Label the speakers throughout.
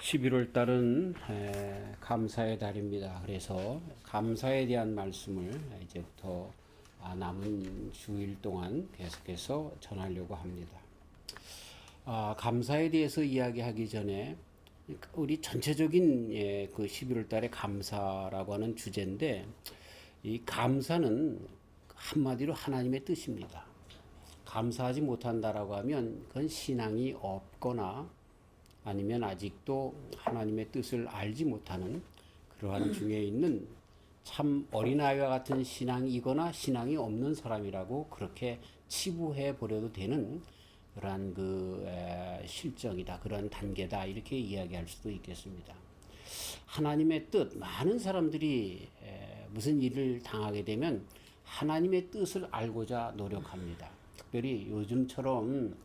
Speaker 1: 11월 달은 감사의 달입니다. 그래서 감사에 대한 말씀을 이제부터 남은 주일 동안 계속해서 전하려고 합니다. 감사에 대해서 이야기하기 전에 우리 전체적인 그 11월 달의 감사라고 하는 주제인데, 이 감사는 한마디로 하나님의 뜻입니다. 감사하지 못한다라고 하면 그건 신앙이 없거나 아니면 아직도 하나님의 뜻을 알지 못하는 그러한 중에 있는 참 어린아이와 같은 신앙이거나 신앙이 없는 사람이라고 그렇게 치부해 버려도 되는 그러한 실정이다, 그런 단계다, 이렇게 이야기할 수도 있겠습니다. 하나님의 뜻, 많은 사람들이 무슨 일을 당하게 되면 하나님의 뜻을 알고자 노력합니다. 특별히 요즘처럼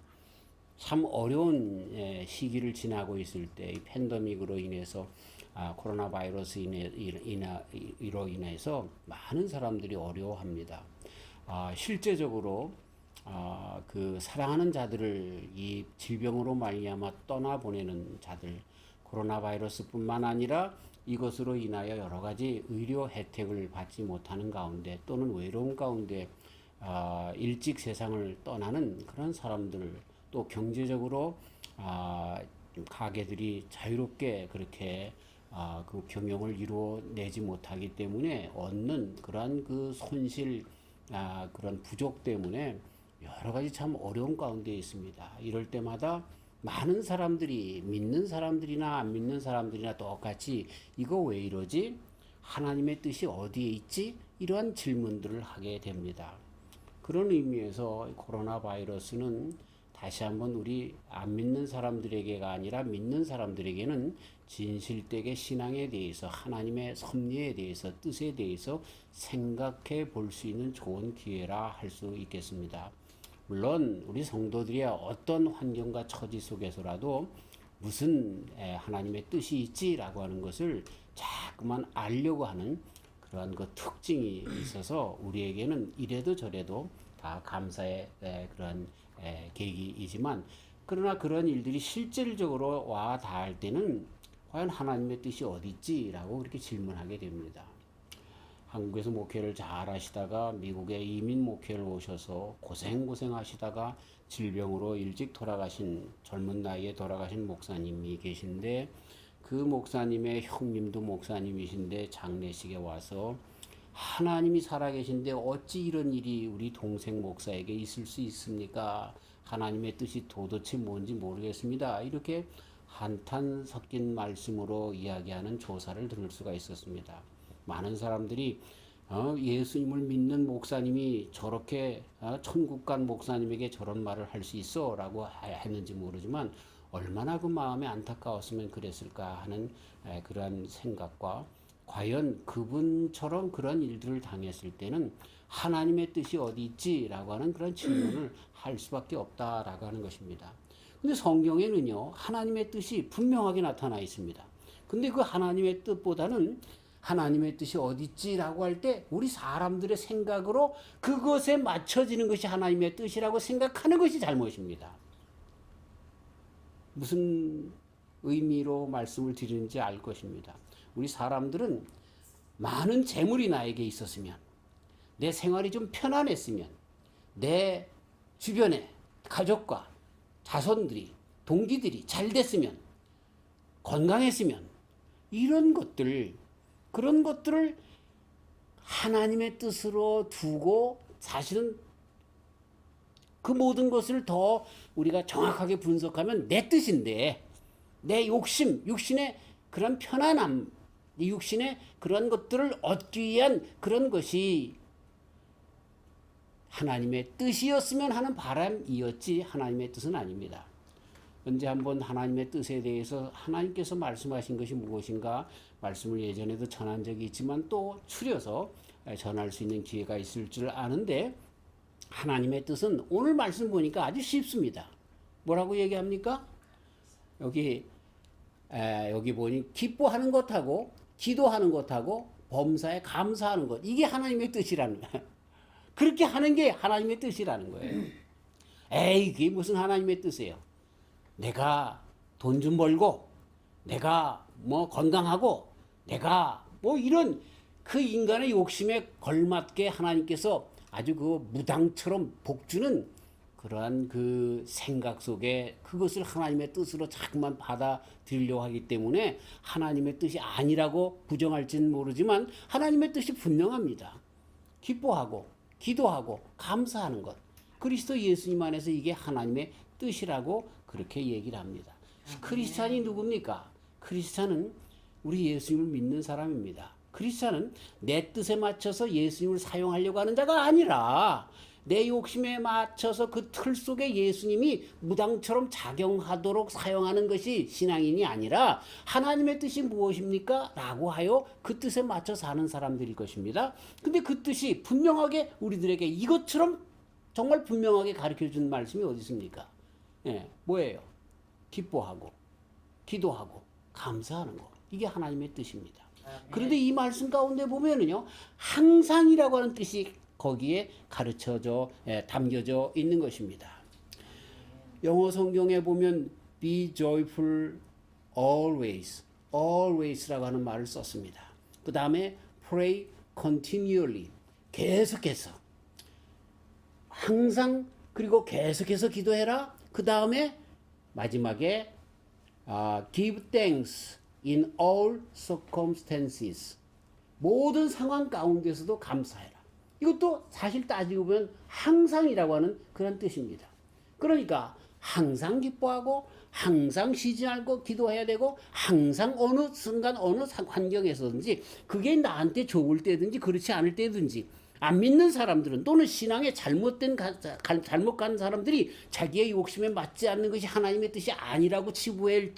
Speaker 1: 참 어려운 시기를 지나고 있을 때, 이 팬데믹으로 인해서 코로나 바이러스로 인해서 많은 사람들이 어려워합니다. 실제적으로 그 사랑하는 자들을 이 질병으로 말미암아 떠나보내는 자들, 코로나 바이러스뿐만 아니라 이것으로 인하여 여러 가지 의료 혜택을 받지 못하는 가운데 또는 외로움 가운데 일찍 세상을 떠나는 그런 사람들, 또 경제적으로 가게들이 자유롭게 그렇게 그 경영을 이루어내지 못하기 때문에 얻는 그러한 그 손실, 그런 부족 때문에 여러 가지 참 어려운 가운데 있습니다. 이럴 때마다 많은 사람들이, 믿는 사람들이나 안 믿는 사람들이나 똑같이 이거 왜 이러지? 하나님의 뜻이 어디에 있지? 이러한 질문들을 하게 됩니다. 그런 의미에서 코로나 바이러스는 다시 한번 우리 안 믿는 사람들에게가 아니라 믿는 사람들에게는 진실되게 신앙에 대해서, 하나님의 섭리에 대해서, 뜻에 대해서 생각해 볼 수 있는 좋은 기회라 할 수 있겠습니다. 물론 우리 성도들이 어떤 환경과 처지 속에서라도 무슨 하나님의 뜻이 있지라고 하는 것을 자꾸만 알려고 하는 그러한 그 특징이 있어서 우리에게는 이래도 저래도 다 감사의 그런 계기이지만, 그러나 그런 일들이 실질적으로 와 닿을 때는 과연 하나님의 뜻이 어디 있지라고 그렇게 질문하게 됩니다. 한국에서 목회를 잘 하시다가 미국에 이민 목회를 오셔서 고생하시다가 질병으로 일찍 돌아가신, 젊은 나이에 돌아가신 목사님이 계신데, 그 목사님의 형님도 목사님이신데 장례식에 와서 하나님이 살아계신데 어찌 이런 일이 우리 동생 목사에게 있을 수 있습니까? 하나님의 뜻이 도대체 뭔지 모르겠습니다. 이렇게 한탄 섞인 말씀으로 이야기하는 조사를 들을 수가 있었습니다. 많은 사람들이 예수님을 믿는 목사님이 저렇게 천국 간 목사님에게 저런 말을 할 수 있어 라고 했는지 모르지만 얼마나 그 마음에 안타까웠으면 그랬을까 하는 그러한 생각과, 과연 그분처럼 그런 일들을 당했을 때는 하나님의 뜻이 어디 있지라고 하는 그런 질문을 할 수밖에 없다라고 하는 것입니다. 근데 성경에는요, 하나님의 뜻이 분명하게 나타나 있습니다. 근데 그 하나님의 뜻보다는 하나님의 뜻이 어디 있지라고 할 때 우리 사람들의 생각으로 그것에 맞춰지는 것이 하나님의 뜻이라고 생각하는 것이 잘못입니다. 무슨 의미로 말씀을 드리는지 알 것입니다. 우리 사람들은 많은 재물이 나에게 있었으면, 내 생활이 좀 편안했으면, 내 주변에 가족과 자손들이, 동기들이 잘 됐으면, 건강했으면, 이런 것들, 그런 것들을 하나님의 뜻으로 두고 사실은 그 모든 것을 더 우리가 정확하게 분석하면 내 뜻인데, 내 욕심, 육신의 그런 편안함, 육신의 그런 것들을 얻기 위한 그런 것이 하나님의 뜻이었으면 하는 바람이었지 하나님의 뜻은 아닙니다. 언제 한번 하나님의 뜻에 대해서 하나님께서 말씀하신 것이 무엇인가 말씀을 예전에도 전한 적이 있지만 또 추려서 전할 수 있는 기회가 있을 줄 아는데, 하나님의 뜻은 오늘 말씀 보니까 아주 쉽습니다. 뭐라고 얘기합니까? 여기 보니 기뻐하는 것하고 기도하는 것하고 범사에 감사하는 것, 이게 하나님의 뜻이라는 거예요. 그렇게 하는 게 하나님의 뜻이라는 거예요. 에이, 그게 무슨 하나님의 뜻이에요? 내가 돈 좀 벌고 내가 뭐 건강하고 내가 뭐 이런 그 인간의 욕심에 걸맞게 하나님께서 아주 그 무당처럼 복주는 그러한 그 생각 속에 그것을 하나님의 뜻으로 자꾸만 받아들이려고 하기 때문에 하나님의 뜻이 아니라고 부정할지는 모르지만 하나님의 뜻이 분명합니다. 기뻐하고 기도하고 감사하는 것. 그리스도 예수님 안에서 이게 하나님의 뜻이라고 그렇게 얘기를 합니다. 크리스찬이 누굽니까? 크리스찬은 우리 예수님을 믿는 사람입니다. 크리스찬은 내 뜻에 맞춰서 예수님을 사용하려고 하는 자가 아니라 내 욕심에 맞춰서 그 틀 속에 예수님이 무당처럼 작용하도록 사용하는 것이 신앙인이 아니라 하나님의 뜻이 무엇입니까? 라고 하여 그 뜻에 맞춰 사는 사람들일 것입니다. 근데 그 뜻이 분명하게 우리들에게 이것처럼 정말 분명하게 가르쳐준 말씀이 어디 있습니까? 예, 뭐예요? 기뻐하고 기도하고 감사하는 거. 이게 하나님의 뜻입니다. 그런데 이 말씀 가운데 보면은요, 항상이라고 하는 뜻이 거기에 가르쳐져 담겨져 있는 것입니다. 영어 성경에 보면 be joyful always, always라고 하는 말을 썼습니다. 그 다음에 pray continually, 계속해서 항상 그리고 계속해서 기도해라. 그 다음에 마지막에 give thanks in all circumstances, 모든 상황 가운데서도 감사해라. 이것도 사실 따지고 보면 항상이라고 하는 그런 뜻입니다. 그러니까 항상 기뻐하고 항상 쉬지 않고 기도해야 되고 항상 어느 순간 어느 환경에서든지 그게 나한테 좋을 때든지 그렇지 않을 때든지 안 믿는 사람들은 또는 신앙에 잘못 간 사람들이 자기의 욕심에 맞지 않는 것이 하나님의 뜻이 아니라고 치부할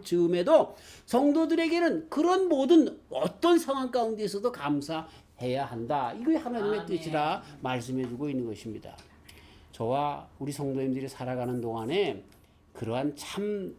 Speaker 1: 즈음에도 성도들에게는 그런 모든 어떤 상황 가운데서도 감사해야 한다. 이게 하나님의 뜻이라 말씀해주고 있는 것입니다. 저와 우리 성도님들이 살아가는 동안에 그러한 참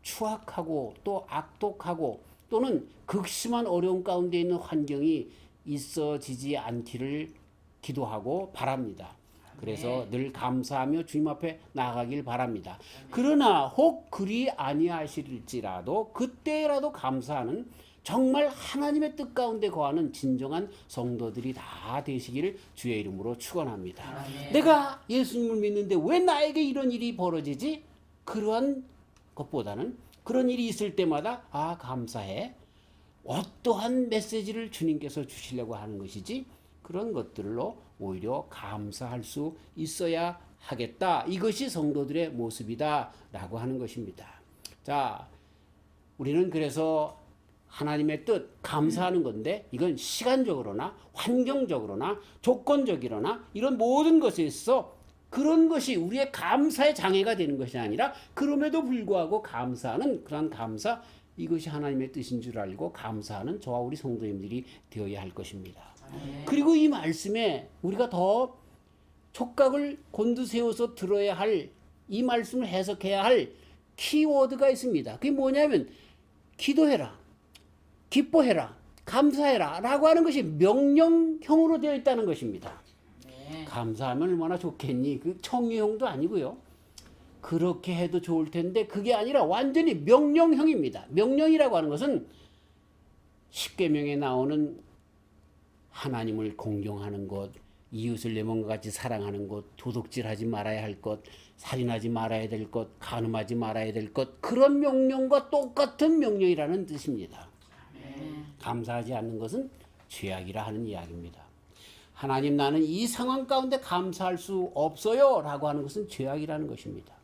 Speaker 1: 추악하고 또 악독하고 또는 극심한 어려움 가운데 있는 환경이 있어지지 않기를 기도하고 바랍니다. 그래서 늘 감사하며 주님 앞에 나아가길 바랍니다. 그러나 혹 그리 아니하실지라도 그때라도 감사하는 정말 하나님의 뜻 가운데 거하는 진정한 성도들이 다 되시기를 주의 이름으로 축원합니다. 내가 예수님을 믿는데 왜 나에게 이런 일이 벌어지지? 그러한 것보다는 그런 일이 있을 때마다 감사해. 어떠한 메시지를 주님께서 주시려고 하는 것이지 그런 것들로 오히려 감사할 수 있어야 하겠다. 이것이 성도들의 모습이다 라고 하는 것입니다. 자, 우리는 그래서 하나님의 뜻 감사하는 건데 이건 시간적으로나 환경적으로나 조건적이거나 이런 모든 것에 있어 그런 것이 우리의 감사의 장애가 되는 것이 아니라 그럼에도 불구하고 감사하는 그런 감사, 이것이 하나님의 뜻인 줄 알고 감사하는 저와 우리 성도님들이 되어야 할 것입니다. 그리고 이 말씀에 우리가 더 촉각을 곤두세워서 들어야 할, 이 말씀을 해석해야 할 키워드가 있습니다. 그게 뭐냐면 기도해라, 기뻐해라, 감사해라 라고 하는 것이 명령형으로 되어 있다는 것입니다. 감사하면 얼마나 좋겠니? 그 청유형도 아니고요. 그렇게 해도 좋을 텐데 그게 아니라 완전히 명령형입니다. 명령이라고 하는 것은 십계명에 나오는 하나님을 공경하는 것, 이웃을 내 몸과 같이 사랑하는 것, 도둑질하지 말아야 할 것, 살인하지 말아야 될 것, 간음하지 말아야 될 것, 그런 명령과 똑같은 명령이라는 뜻입니다. 감사하지 않는 것은 죄악이라 하는 이야기입니다. 하나님, 나는 이 상황 가운데 감사할 수 없어요 라고 하는 것은 죄악이라는 것입니다.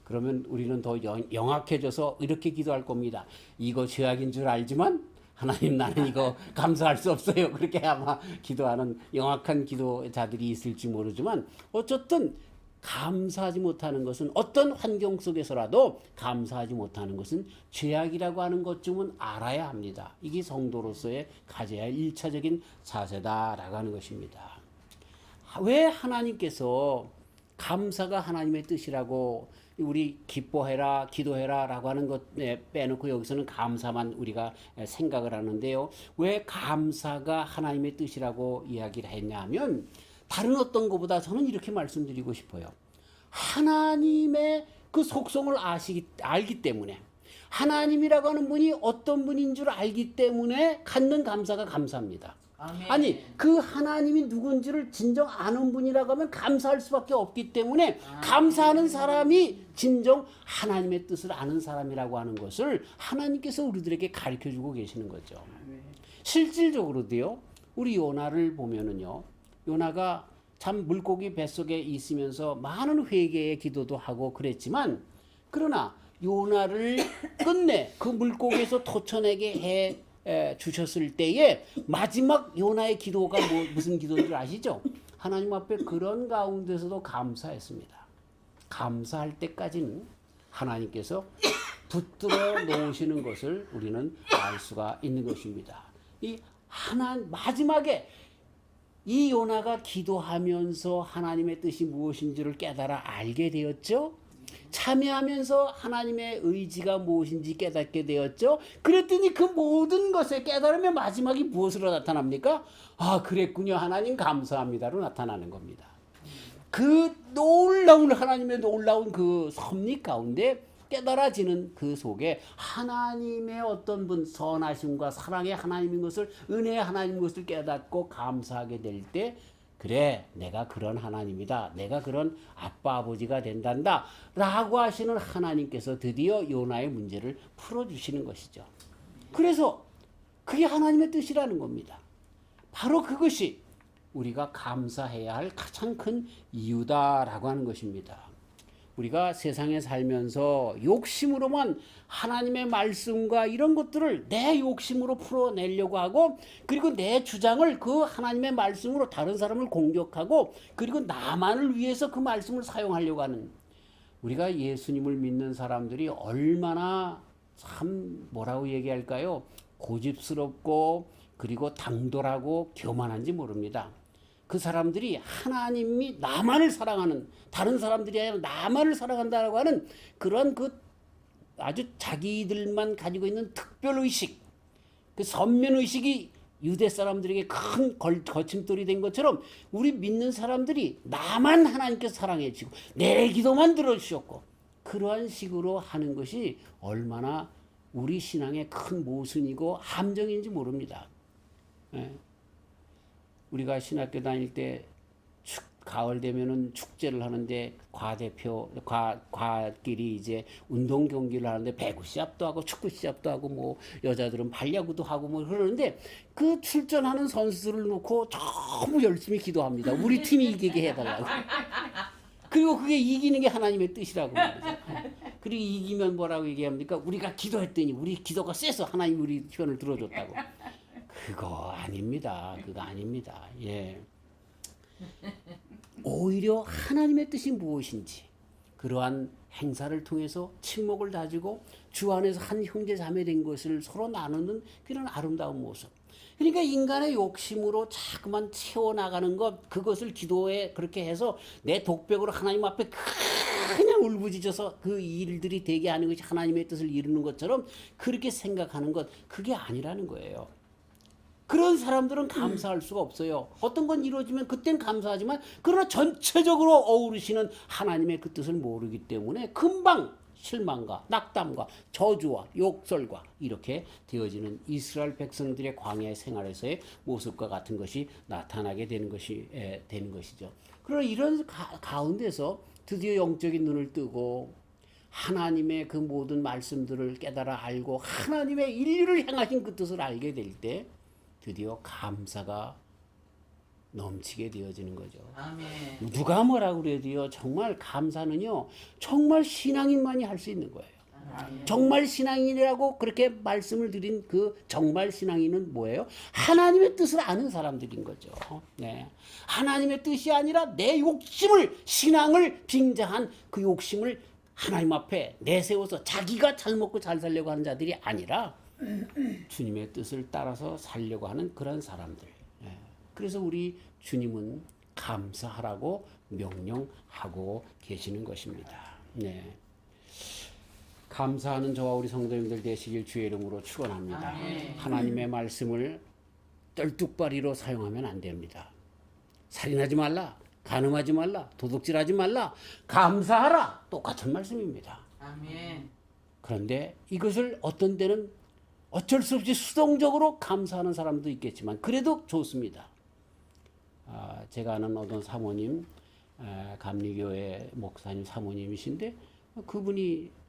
Speaker 1: 그러면 우리는 더 영악해져서 이렇게 기도할 겁니다. 이거 죄악인 줄 알지만 하나님, 나는 이거 감사할 수 없어요. 그렇게 아마 기도하는 영악한 기도자들이 있을지 모르지만 어쨌든 감사하지 못하는 것은, 어떤 환경 속에서라도 감사하지 못하는 것은 죄악이라고 하는 것쯤은 알아야 합니다. 이게 성도로서의 가져야 할 1차적인 자세다라고 하는 것입니다. 왜 하나님께서 감사가 하나님의 뜻이라고, 우리 기뻐해라, 기도해라 라고 하는 것 빼놓고 여기서는 감사만 우리가 생각을 하는데요. 왜 감사가 하나님의 뜻이라고 이야기를 했냐면, 다른 어떤 것보다 저는 이렇게 말씀드리고 싶어요. 하나님의 그 속성을 알기 때문에, 하나님이라고 하는 분이 어떤 분인 줄 알기 때문에 갖는 감사가 감사입니다.
Speaker 2: 아멘.
Speaker 1: 아니 그 하나님이 누군지를 진정 아는 분이라고 하면 감사할 수밖에 없기 때문에 감사하는 사람이 진정 하나님의 뜻을 아는 사람이라고 하는 것을 하나님께서 우리들에게 가르쳐주고 계시는 거죠. 실질적으로도요. 우리 요나를 보면은요. 요나가 참 물고기 뱃속에 있으면서 많은 회개의 기도도 하고 그랬지만 그러나 요나를 끝내 그 물고기에서 토쳐내게 해 주셨을 때에 마지막 요나의 기도가 무슨 기도인 줄 아시죠? 하나님 앞에 그런 가운데서도 감사했습니다. 감사할 때까지는 하나님께서 붙들어 놓으시는 것을 우리는 알 수가 있는 것입니다. 이 마지막에 이 요나가 기도하면서 하나님의 뜻이 무엇인지를 깨달아 알게 되었죠. 참여하면서 하나님의 의지가 무엇인지 깨닫게 되었죠. 그랬더니 그 모든 것의 깨달음의 마지막이 무엇으로 나타납니까? 아, 그랬군요. 하나님 감사합니다로 나타나는 겁니다. 그 놀라운 하나님의 놀라운 그 섭리 가운데 깨달아지는 그 속에 하나님의 어떤 분 선하심과 사랑의 하나님인 것을 은혜의 하나님인 것을 깨닫고 감사하게 될 때 그래 내가 그런 하나님이다. 내가 그런 아빠 아버지가 된단다. 라고 하시는 하나님께서 드디어 요나의 문제를 풀어주시는 것이죠. 그래서 그게 하나님의 뜻이라는 겁니다. 바로 그것이 우리가 감사해야 할 가장 큰 이유다라고 하는 것입니다. 우리가 세상에 살면서 욕심으로만 하나님의 말씀과 이런 것들을 내 욕심으로 풀어내려고 하고 그리고 내 주장을 그 하나님의 말씀으로 다른 사람을 공격하고 그리고 나만을 위해서 그 말씀을 사용하려고 하는 우리가 예수님을 믿는 사람들이 얼마나 참 뭐라고 얘기할까요? 고집스럽고 그리고 당돌하고 교만한지 모릅니다. 그 사람들이 하나님이 나만을 사랑하는 다른 사람들이 아니라 나만을 사랑한다라고 하는 그런 그 아주 자기들만 가지고 있는 특별의식 그 선면의식이 유대 사람들에게 큰 거침돌이 된 것처럼 우리 믿는 사람들이 나만 하나님께서 사랑해 주시고 내 기도만 들어주셨고 그러한 식으로 하는 것이 얼마나 우리 신앙의 큰 모순이고 함정인지 모릅니다. 예. 우리가 신학교 다닐 때 가을 되면은 축제를 하는데 과끼리 이제 운동 경기를 하는데 배구 시합도 하고 축구 시합도 하고 뭐 여자들은 발야구도 하고 뭐 그러는데 그 출전하는 선수들을 놓고 너무 열심히 기도합니다. 우리 팀이 이기게 해달라고. 그리고 그게 이기는 게 하나님의 뜻이라고 말이죠. 그리고 이기면 뭐라고 얘기합니까? 우리가 기도했더니 우리 기도가 세서 하나님 우리 편을 들어줬다고. 그거 아닙니다. 그거 아닙니다. 예. 오히려 하나님의 뜻이 무엇인지 그러한 행사를 통해서 친목을 다지고 주 안에서 한 형제 자매 된 것을 서로 나누는 그런 아름다운 모습. 그러니까 인간의 욕심으로 자꾸만 채워나가는 것 그것을 기도에 그렇게 해서 내 독백으로 하나님 앞에 그냥 울부짖어서 그 일들이 되게 하는 것이 하나님의 뜻을 이루는 것처럼 그렇게 생각하는 것 그게 아니라는 거예요. 그런 사람들은 감사할 수가 없어요. 어떤 건 이루어지면 그땐 감사하지만 그러나 전체적으로 어우르시는 하나님의 그 뜻을 모르기 때문에 금방 실망과 낙담과 저주와 욕설과 이렇게 되어지는 이스라엘 백성들의 광야 생활에서의 모습과 같은 것이 나타나게 되는 것이죠. 그러나 이런 가운데서 드디어 영적인 눈을 뜨고 하나님의 그 모든 말씀들을 깨달아 알고 하나님의 인류를 향하신 그 뜻을 알게 될 때 드디어 감사가 넘치게 되어지는 거죠.
Speaker 2: 아멘.
Speaker 1: 누가 뭐라고 그래도요. 정말 감사는요. 정말 신앙인만이 할 수 있는 거예요.
Speaker 2: 아멘.
Speaker 1: 정말 신앙인이라고 그렇게 말씀을 드린 그 정말 신앙인은 뭐예요? 하나님의 뜻을 아는 사람들인 거죠. 네. 하나님의 뜻이 아니라 내 욕심을 신앙을 빙자한 그 욕심을 하나님 앞에 내세워서 자기가 잘 먹고 잘 살려고 하는 자들이 아니라 주님의 뜻을 따라서 살려고 하는 그런 사람들. 그래서 우리 주님은 감사하라고 명령하고 계시는 것입니다. 네. 감사하는 저와 우리 성도님들 되시길 주의 이름으로 축원합니다. 하나님의 말씀을 떨뚝바리로 사용하면 안 됩니다. 살인하지 말라, 간음하지 말라, 도둑질하지 말라, 감사하라. 똑같은 말씀입니다.
Speaker 2: 아멘.
Speaker 1: 그런데 이것을 어떤 때는 어쩔 수 없이 수동적으로 감사하는 사람도 있겠지만 그래도 좋습니다. 제가 아는 어떤 사모님, 감리교회 목사님 사모님이신데 그분이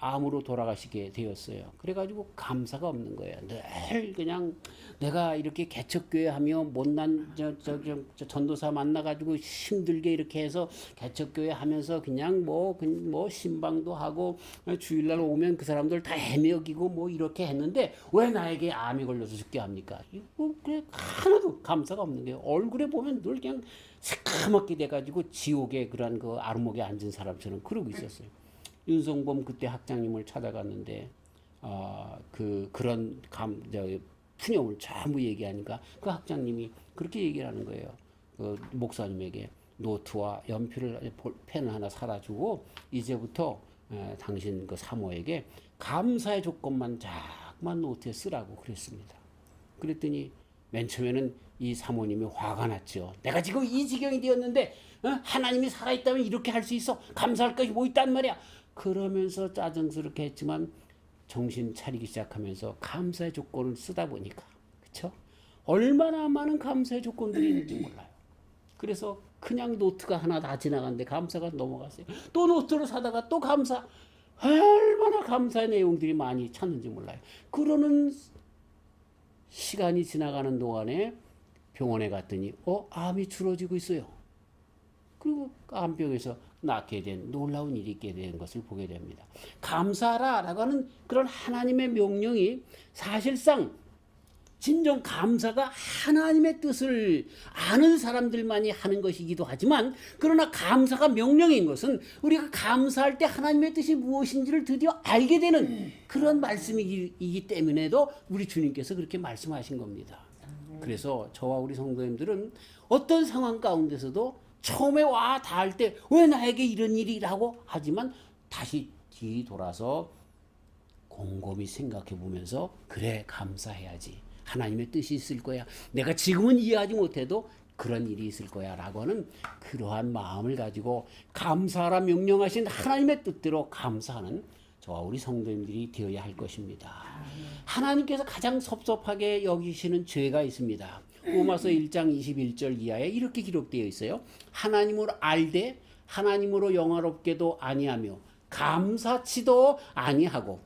Speaker 1: 암으로 돌아가시게 되었어요. 그래가지고 감사가 없는 거예요. 늘 그냥 내가 이렇게 개척교회 하며 못난 전도사 만나가지고 힘들게 이렇게 해서 개척교회 하면서 그냥 뭐 신방도 하고 주일날 오면 그 사람들 다 애매여기고 뭐 이렇게 했는데 왜 나에게 암이 걸려서 죽게 합니까? 이거 그래 하나도 감사가 없는 거예요. 얼굴에 보면 늘 그냥 새까맣게 돼가지고 지옥의 그런 그 아르목에 앉은 사람처럼 그러고 있었어요. 윤성범 그때 학장님을 찾아갔는데 그런 푸념을 전부 얘기하니까 그 학장님이 그렇게 얘기를 하는 거예요. 그 목사님에게 노트와 연필을 펜을 하나 사다 주고 이제부터 당신 그 사모에게 감사의 조건만 자꾸만 노트에 쓰라고 그랬습니다. 그랬더니 맨 처음에는 이 사모님이 화가 났죠. 내가 지금 이 지경이 되었는데 하나님이 살아있다면 이렇게 할 수 있어. 감사할 것이 뭐 있단 말이야. 그러면서 짜증스럽게 했지만 정신 차리기 시작하면서 감사의 조건을 쓰다 보니까 그렇죠? 얼마나 많은 감사의 조건들이 있는지 몰라요. 그래서 그냥 노트가 하나 다 지나갔는데 감사가 넘어갔어요. 또 노트를 사다가 또 감사. 얼마나 감사의 내용들이 많이 찾는지 몰라요. 그러는 시간이 지나가는 동안에 병원에 갔더니 암이 줄어지고 있어요. 그리고 암병에서 낫게 된 놀라운 일이 있게 된 것을 보게 됩니다. 감사하라라고 하는 그런 하나님의 명령이 사실상 진정 감사가 하나님의 뜻을 아는 사람들만이 하는 것이기도 하지만 그러나 감사가 명령인 것은 우리가 감사할 때 하나님의 뜻이 무엇인지를 드디어 알게 되는 그런 말씀이기 때문에도 우리 주님께서 그렇게 말씀하신 겁니다. 그래서 저와 우리 성도님들은 어떤 상황 가운데서도 처음에 와 닿을 때 왜 나에게 이런 일이라고 하지만 다시 뒤돌아서 곰곰이 생각해 보면서 그래 감사해야지. 하나님의 뜻이 있을 거야. 내가 지금은 이해하지 못해도 그런 일이 있을 거야 라고 하는 그러한 마음을 가지고 감사하라 명령하신 하나님의 뜻대로 감사하는 저와 우리 성도님들이 되어야 할 것입니다. 하나님께서 가장 섭섭하게 여기시는 죄가 있습니다. 로마서 1장 21절 이하에 이렇게 기록되어 있어요. 하나님을 알되 하나님으로 영화롭게도 아니하며 감사치도 아니하고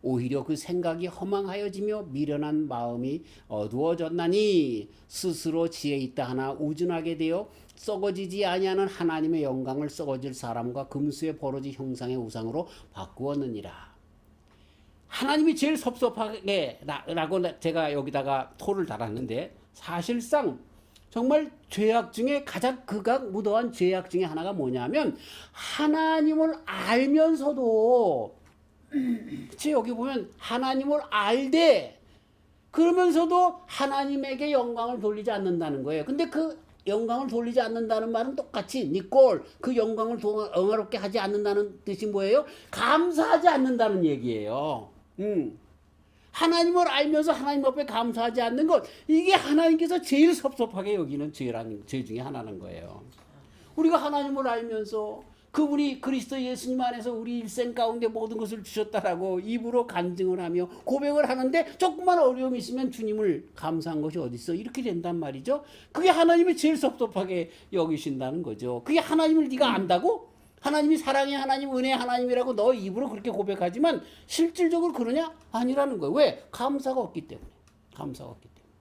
Speaker 1: 오히려 그 생각이 허망하여지며 미련한 마음이 어두워졌나니 스스로 지혜 있다 하나 우둔하게 되어 썩어지지 아니하는 하나님의 영광을 썩어질 사람과 금수의 버러지 형상의 우상으로 바꾸었느니라. 하나님이 제일 섭섭하게 라고 제가 여기다가 토를 달았는데 사실상 정말 죄악 중에 가장 극악 무도한 죄악 중에 하나가 뭐냐면 하나님을 알면서도 그치 여기 보면 하나님을 알되 그러면서도 하나님에게 영광을 돌리지 않는다는 거예요. 근데 그 영광을 돌리지 않는다는 말은 똑같이 니꼴 그 영광을 영화롭게 하지 않는다는 뜻이 뭐예요? 감사하지 않는다는 얘기예요. 하나님을 알면서 하나님 앞에 감사하지 않는 것 이게 하나님께서 제일 섭섭하게 여기는 죄 중에 하나는 거예요. 우리가 하나님을 알면서 그분이 그리스도 예수님 안에서 우리 일생 가운데 모든 것을 주셨다라고 입으로 간증을 하며 고백을 하는데 조금만 어려움이 있으면 주님을 감사한 것이 어디 있어 이렇게 된단 말이죠. 그게 하나님이 제일 섭섭하게 여기신다는 거죠. 그게 하나님을 네가 안다고? 하나님이 사랑의 하나님, 은혜의 하나님이라고 너 입으로 그렇게 고백하지만 실질적으로 그러냐? 아니라는 거예요. 왜? 감사가 없기 때문에. 감사가 없기 때문에.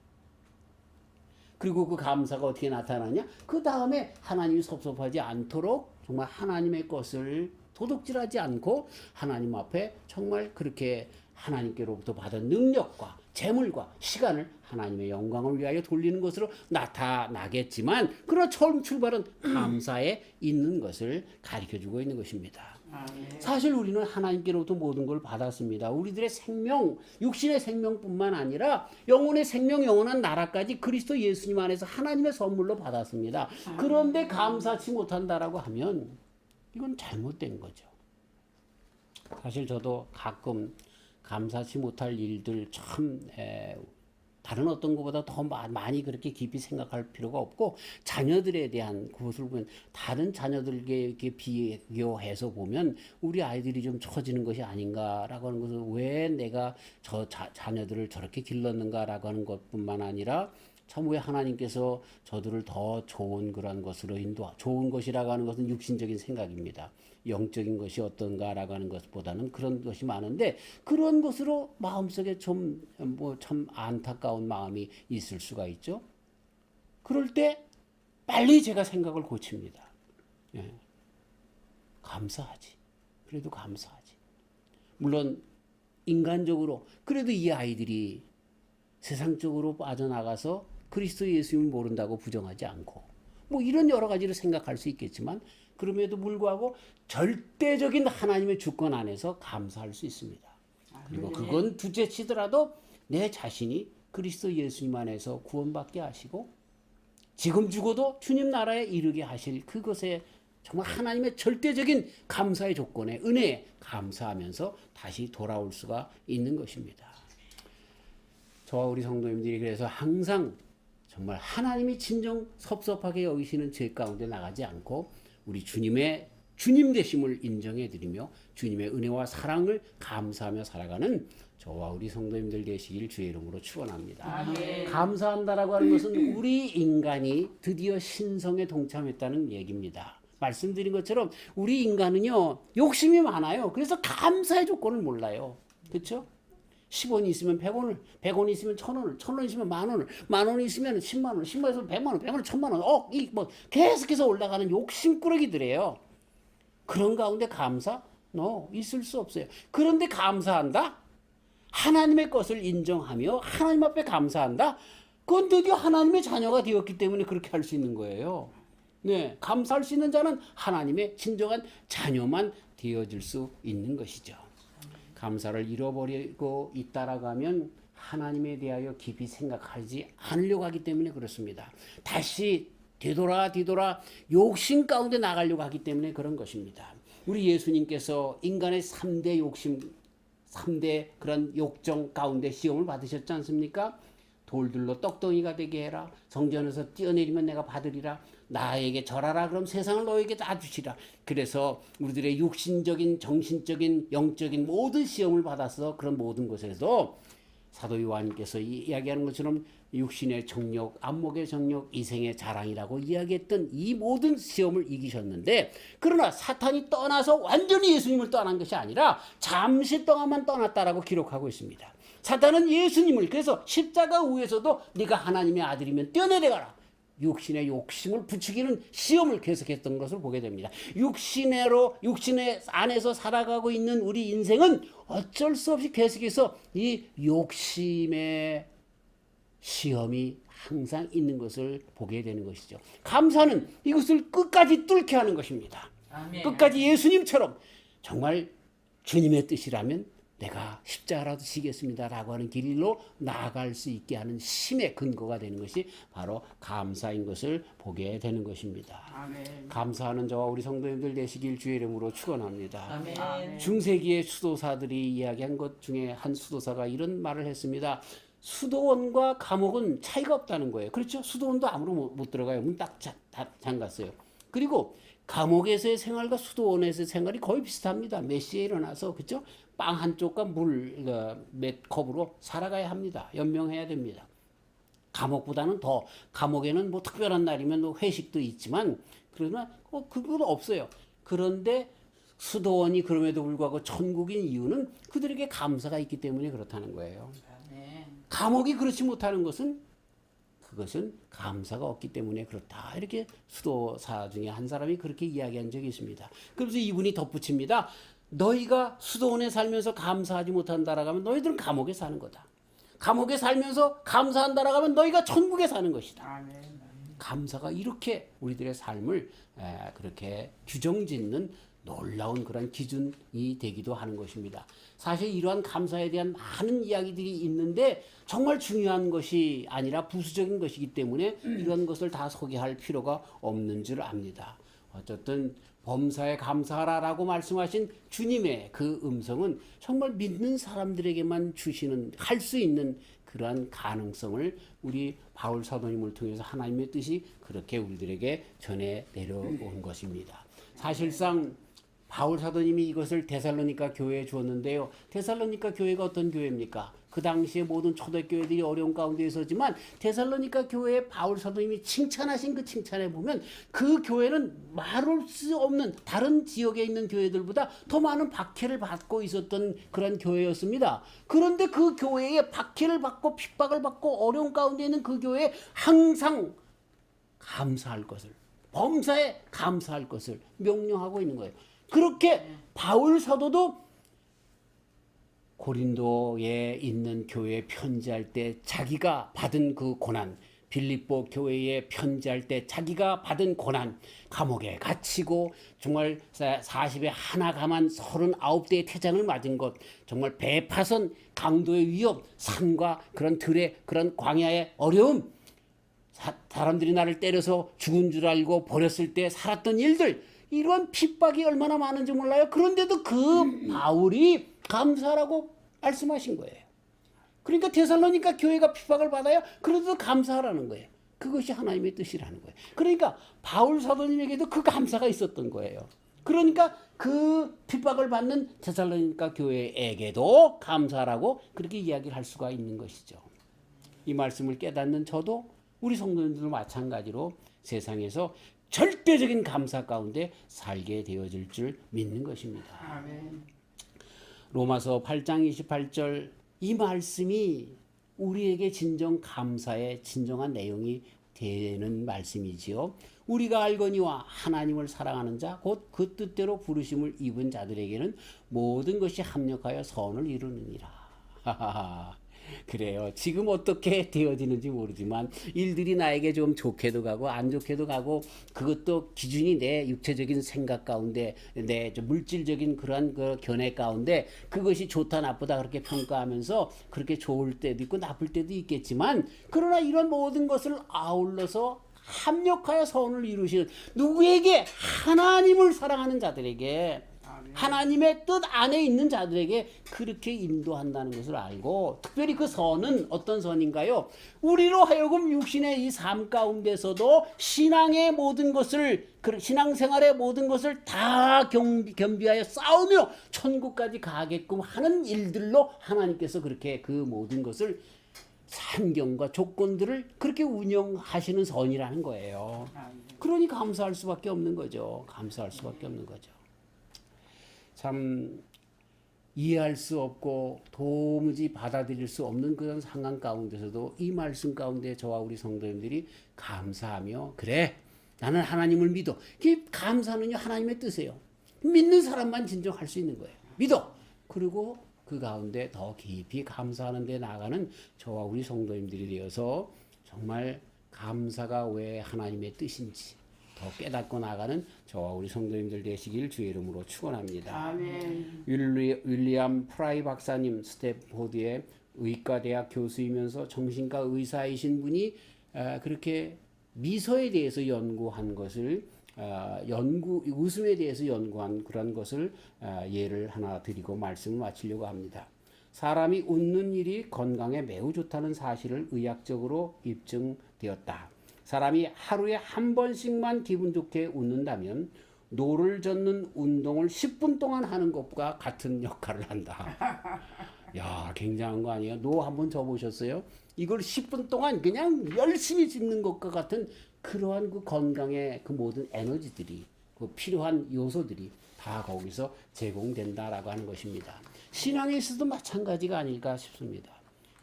Speaker 1: 그리고 그 감사가 어떻게 나타나냐? 그 다음에 하나님이 섭섭하지 않도록 정말 하나님의 것을 도둑질하지 않고 하나님 앞에 정말 그렇게 하나님께로부터 받은 능력과 재물과 시간을 하나님의 영광을 위하여 돌리는 것으로 나타나겠지만 그러나 처음 출발은 감사에 있는 것을 가르쳐주고 있는 것입니다. 사실 우리는 하나님께로부터 모든 걸 받았습니다. 우리들의 생명, 육신의 생명뿐만 아니라 영혼의 생명, 영원한 나라까지 그리스도 예수님 안에서 하나님의 선물로 받았습니다. 그런데 감사치 못한다라고 하면 이건 잘못된 거죠. 사실 저도 가끔 감사치 못할 일들 참 다른 어떤 것보다 더 많이 그렇게 깊이 생각할 필요가 없고 자녀들에 대한 그것을 보면 다른 자녀들에게 이렇게 비교해서 보면 우리 아이들이 좀 처지는 것이 아닌가라고 하는 것을 왜 내가 저 자녀들을 저렇게 길렀는가라고 하는 것뿐만 아니라 참 왜 하나님께서 저들을 더 좋은 그런 것으로 좋은 것이라고 하는 것은 육신적인 생각입니다. 영적인 것이 어떤가라고 하는 것보다는 그런 것이 많은데 그런 것으로 마음속에 좀 뭐 참 안타까운 마음이 있을 수가 있죠. 그럴 때 빨리 제가 생각을 고칩니다. 예. 감사하지. 그래도 감사하지. 물론 인간적으로 그래도 이 아이들이 세상적으로 빠져나가서 그리스도 예수님을 모른다고 부정하지 않고 뭐 이런 여러 가지를 생각할 수 있겠지만 그럼에도 불구하고 절대적인 하나님의 주권 안에서 감사할 수 있습니다. 그리고 그건 둘째치더라도 내 자신이 그리스도 예수님 안에서 구원받게 하시고 지금 죽어도 주님 나라에 이르게 하실 그것에 정말 하나님의 절대적인 감사의 조건에 은혜에 감사하면서 다시 돌아올 수가 있는 것입니다. 저와 우리 성도님들이 그래서 항상 정말 하나님이 진정 섭섭하게 여기시는 죄 가운데 나가지 않고 우리 주님의 주님 되심을 인정해 드리며 주님의 은혜와 사랑을 감사하며 살아가는 저와 우리 성도님들 되시길 주의 이름으로 축원합니다.
Speaker 2: 아멘.
Speaker 1: 감사한다라고 하는 것은 우리 인간이 드디어 신성에 동참했다는 얘기입니다. 말씀드린 것처럼 우리 인간은요 욕심이 많아요. 그래서 감사의 조건을 몰라요. 그렇죠? 10원이 있으면 100원을, 100원이 있으면 1000원을, 1000원 있으면 만원을, 만원이 있으면 10만원, 10만원 있으면 100만원, 100만원, 1000만원, 뭐 계속해서 올라가는 욕심꾸러기들이에요. 그런 가운데 감사? 있을 수 없어요. 그런데 감사한다? 하나님의 것을 인정하며 하나님 앞에 감사한다? 그건 드디어 하나님의 자녀가 되었기 때문에 그렇게 할 수 있는 거예요. 네, 감사할 수 있는 자는 하나님의 진정한 자녀만 되어질 수 있는 것이죠. 감사를 잃어버리고 있다라고 하면 하나님에 대하여 깊이 생각하지 않으려고 하기 때문에 그렇습니다. 다시 뒤돌아 욕심 가운데 나가려고 하기 때문에 그런 것입니다. 우리 예수님께서 인간의 3대 욕심, 3대 그런 욕정 가운데 시험을 받으셨지 않습니까? 돌들로 떡덩이가 되게 해라. 성전에서 뛰어내리면 내가 받으리라. 나에게 절하라. 그럼 세상을 너에게 다 주시라. 그래서 우리들의 육신적인, 정신적인, 영적인 모든 시험을 받아서 그런 모든 것에서 사도 요한께서 이야기하는 것처럼 육신의 정욕, 안목의 정욕, 이생의 자랑이라고 이야기했던 이 모든 시험을 이기셨는데 그러나 사탄이 떠나서 완전히 예수님을 떠난 것이 아니라 잠시 동안만 떠났다라고 기록하고 있습니다. 사탄은 예수님을 그래서 십자가 위에서도 네가 하나님의 아들이면 뛰어내려가라. 육신의 욕심을 부추기는 시험을 계속했던 것을 보게 됩니다. 육신의 안에서 살아가고 있는 우리 인생은 어쩔 수 없이 계속해서 이 욕심의 시험이 항상 있는 것을 보게 되는 것이죠. 감사는 이것을 끝까지 뚫게 하는 것입니다.
Speaker 2: 아멘.
Speaker 1: 끝까지 예수님처럼 정말 주님의 뜻이라면 내가 십자가라도 지겠습니다라고 하는 길로 나아갈 수 있게 하는 힘의 근거가 되는 것이 바로 감사인 것을 보게 되는 것입니다.
Speaker 2: 아멘.
Speaker 1: 감사하는 저와 우리 성도님들 되시길 주의 이름으로 축원합니다.
Speaker 2: 아멘.
Speaker 1: 중세기의 수도사들이 이야기한 것 중에 한 수도사가 이런 말을 했습니다. 수도원과 감옥은 차이가 없다는 거예요. 그렇죠? 수도원도 아무로 못 들어가요. 문 딱 잠갔어요. 그리고 감옥에서의 생활과 수도원에서의 생활이 거의 비슷합니다. 몇 시에 일어나서 그렇죠? 빵 한 쪽과 물 몇 컵으로 살아가야 합니다. 연명해야 됩니다. 감옥보다는 더 감옥에는 뭐 특별한 날이면 회식도 있지만 그러나 그건 없어요. 그런데 수도원이 그럼에도 불구하고 천국인 이유는 그들에게 감사가 있기 때문에 그렇다는 거예요.
Speaker 2: 아멘.
Speaker 1: 감옥이 그렇지 못하는 것은 그것은 감사가 없기 때문에 그렇다. 이렇게 수도사 중에 한 사람이 그렇게 이야기한 적이 있습니다. 그래서 이분이 덧붙입니다. 너희가 수도원에 살면서 감사하지 못한다라고 하면 너희들은 감옥에 사는 거다. 감옥에 살면서 감사한다라고 하면 너희가 천국에 사는 것이다.
Speaker 2: 아멘.
Speaker 1: 감사가 이렇게 우리들의 삶을 그렇게 규정짓는 놀라운 그런 기준이 되기도 하는 것입니다. 사실 이러한 감사에 대한 많은 이야기들이 있는데 정말 중요한 것이 아니라 부수적인 것이기 때문에 이런 것을 다 소개할 필요가 없는 줄 압니다. 어쨌든 범사에 감사하라라고 말씀하신 주님의 그 음성은 정말 믿는 사람들에게만 주시는 할 수 있는 그러한 가능성을 우리 바울 사도님을 통해서 하나님의 뜻이 그렇게 우리들에게 전해 내려온 것입니다. 사실상 바울 사도님이 이것을 데살로니가 교회에 주었는데요. 데살로니가 교회가 어떤 교회입니까? 그 당시에 모든 초대교회들이 어려운 가운데 있었지만 데살로니가 교회에 바울 사도님이 칭찬하신 그 칭찬에 보면 그 교회는 말할 수 없는 다른 지역에 있는 교회들보다 더 많은 박해를 받고 있었던 그런 교회였습니다. 그런데 그 교회에 박해를 받고 핍박을 받고 어려운 가운데 있는 그 교회에 항상 감사할 것을, 범사에 감사할 것을 명령하고 있는 거예요. 그렇게 바울 사도도 고린도에 있는 교회에 편지할 때 자기가 받은 그 고난, 빌립보 교회에 편지할 때 자기가 받은 고난, 감옥에 갇히고 정말 40에 하나 감한 39대의 태장을 맞은 것, 정말 배파선, 강도의 위협, 산과 그런 들의 그런 광야의 어려움, 사람들이 나를 때려서 죽은 줄 알고 버렸을 때 살았던 일들, 이런 핍박이 얼마나 많은지 몰라요. 그런데도 그 바울이 감사하라고 말씀하신 거예요. 그러니까 데살로니가 교회가 핍박을 받아요. 그래도 감사하라는 거예요. 그것이 하나님의 뜻이라는 거예요. 그러니까 바울 사도님에게도 그 감사가 있었던 거예요. 그러니까 그 핍박을 받는 데살로니가 교회에게도 감사하라고 그렇게 이야기를 할 수가 있는 것이죠. 이 말씀을 깨닫는 저도 우리 성도님들도 마찬가지로 세상에서 절대적인 감사 가운데 살게 되어질 줄 믿는 것입니다.
Speaker 2: 아멘.
Speaker 1: 로마서 8장 28절 이 말씀이 우리에게 진정 감사의 진정한 내용이 되는 말씀이지요. 우리가 알거니와 하나님을 사랑하는 자 곧 그 뜻대로 부르심을 입은 자들에게는 모든 것이 합력하여 선을 이루느니라. 그래요. 지금 어떻게 되어지는지 모르지만 일들이 나에게 좀 좋게도 가고 안 좋게도 가고 그것도 기준이 내 육체적인 생각 가운데 내 좀 물질적인 그러한 그 견해 가운데 그것이 좋다 나쁘다 그렇게 평가하면서 그렇게 좋을 때도 있고 나쁠 때도 있겠지만 그러나 이런 모든 것을 아울러서 합력하여 선을 이루시는 누구에게 하나님을 사랑하는 자들에게 하나님의 뜻 안에 있는 자들에게 그렇게 인도한다는 것을 알고 특별히 그 선은 어떤 선인가요? 우리로 하여금 육신의 이 삶 가운데서도 신앙의 모든 것을 신앙생활의 모든 것을 다 겸비하여 싸우며 천국까지 가게끔 하는 일들로 하나님께서 그렇게 그 모든 것을 환경과 조건들을 그렇게 운영하시는 선이라는 거예요. 그러니 감사할 수밖에 없는 거죠. 감사할 수밖에 없는 거죠. 참 이해할 수 없고 도무지 받아들일 수 없는 그런 상황 가운데서도 이 말씀 가운데 저와 우리 성도님들이 감사하며 그래 나는 하나님을 믿어. 감사는요 하나님의 뜻이에요. 믿는 사람만 진정할 수 있는 거예요. 믿어. 그리고 그 가운데 더 깊이 감사하는 데 나아가는 저와 우리 성도님들이 되어서 정말 감사가 왜 하나님의 뜻인지 더 깨닫고 나가는 저와 우리 성도님들 되시길 주의 이름으로 축원합니다.
Speaker 2: 아멘.
Speaker 1: 윌리엄 프라이 박사님 스탠포드의 의과대학 교수이면서 정신과 의사이신 분이 그렇게 미소에 대해서 연구한 것을 웃음에 대해서 연구한 그런 것을 예를 하나 드리고 말씀을 마치려고 합니다. 사람이 웃는 일이 건강에 매우 좋다는 사실을 의학적으로 입증되었다. 사람이 하루에 한 번씩만 기분 좋게 웃는다면 노를 젓는 운동을 10분 동안 하는 것과 같은 역할을 한다. 야, 굉장한 거 아니에요? 노 한번 져보셨어요? 이걸 10분 동안 그냥 열심히 짚는 것과 같은 그러한 그 건강의 그 모든 에너지들이 그 필요한 요소들이 다 거기서 제공된다라고 하는 것입니다. 신앙에 있어도 마찬가지가 아닐까 싶습니다.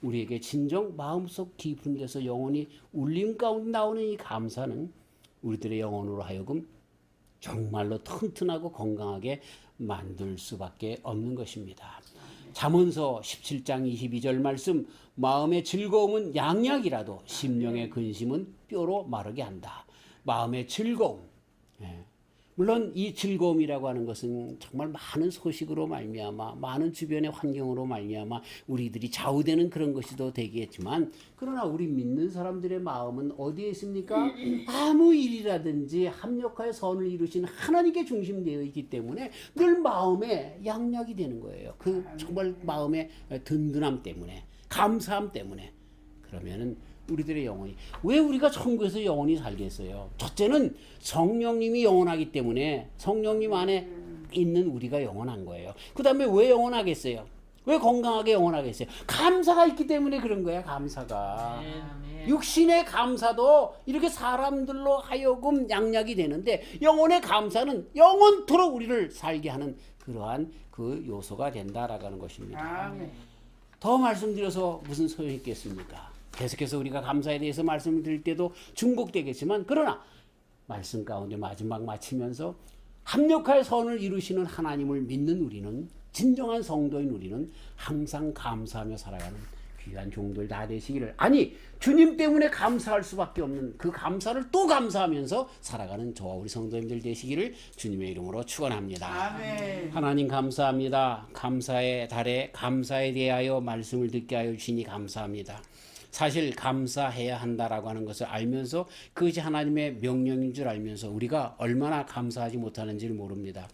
Speaker 1: 우리에게 진정 마음속 깊은 데서 영혼이 울림 가운데 나오는 이 감사는 우리들의 영혼으로 하여금 정말로 튼튼하고 건강하게 만들 수밖에 없는 것입니다. 잠언서 17장 22절 말씀 마음의 즐거움은 양약이라도 심령의 근심은 뼈로 마르게 한다. 마음의 즐거움. 물론 이 즐거움이라고 하는 것은 정말 많은 소식으로 말미암아 많은 주변의 환경으로 말미암아 우리들이 좌우되는 그런 것이도 되겠지만 그러나 우리 믿는 사람들의 마음은 어디에 있습니까? 아무 일이라든지 합력하여 선을 이루신 하나님께 중심되어 있기 때문에 늘 마음에 양약이 되는 거예요. 그 정말 마음의 든든함 때문에 감사함 때문에 그러면은 우리들의 영혼이 왜 우리가 천국에서 영원히 살겠어요? 첫째는 성령님이 영원하기 때문에 성령님 안에 있는 우리가 영원한 거예요. 그 다음에 왜 영원하겠어요? 왜 건강하게 영원하겠어요? 감사가 있기 때문에 그런 거야. 감사가. 육신의 감사도 이렇게 사람들로 하여금 양약이 되는데 영혼의 감사는 영원토록 우리를 살게 하는 그러한 그 요소가 된다라고 하는 것입니다. 더 말씀드려서 무슨 소용이 있겠습니까? 계속해서 우리가 감사에 대해서 말씀을 드릴 때도 중복되겠지만 그러나 말씀 가운데 마지막 마치면서 합력하여 선을 이루시는 하나님을 믿는 우리는 진정한 성도인 우리는 항상 감사하며 살아가는 귀한 종들 다 되시기를 아니 주님 때문에 감사할 수밖에 없는 그 감사를 또 감사하면서 살아가는 저와 우리 성도님들 되시기를 주님의 이름으로 축원합니다.
Speaker 2: 아멘.
Speaker 1: 하나님 감사합니다. 감사의 달에 감사에 대하여 말씀을 듣게 하여 주시니 감사합니다. 사실 감사해야 한다라고 하는 것을 알면서 그것이 하나님의 명령인 줄 알면서 우리가 얼마나 감사하지 못하는지를 모릅니다.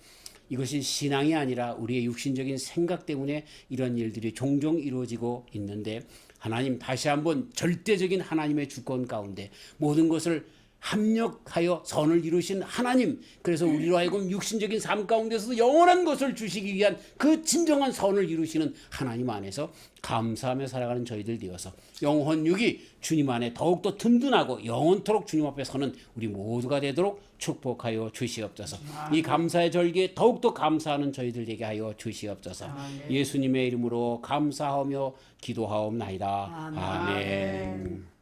Speaker 1: 이것이 신앙이 아니라 우리의 육신적인 생각 때문에 이런 일들이 종종 이루어지고 있는데 하나님 다시 한번 절대적인 하나님의 주권 가운데 모든 것을 합력하여 선을 이루신 하나님 그래서 우리로 하여금 육신적인 삶 가운데서도 영원한 것을 주시기 위한 그 진정한 선을 이루시는 하나님 안에서 감사하며 살아가는 저희들 되어서 영혼육이 주님 안에 더욱더 든든하고 영원토록 주님 앞에 서는 우리 모두가 되도록 축복하여 주시옵소서. 이 감사의 절기에 더욱더 감사하는 저희들 되게 하여 주시옵소서. 예수님의 이름으로 감사하며 기도하옵나이다. 아멘.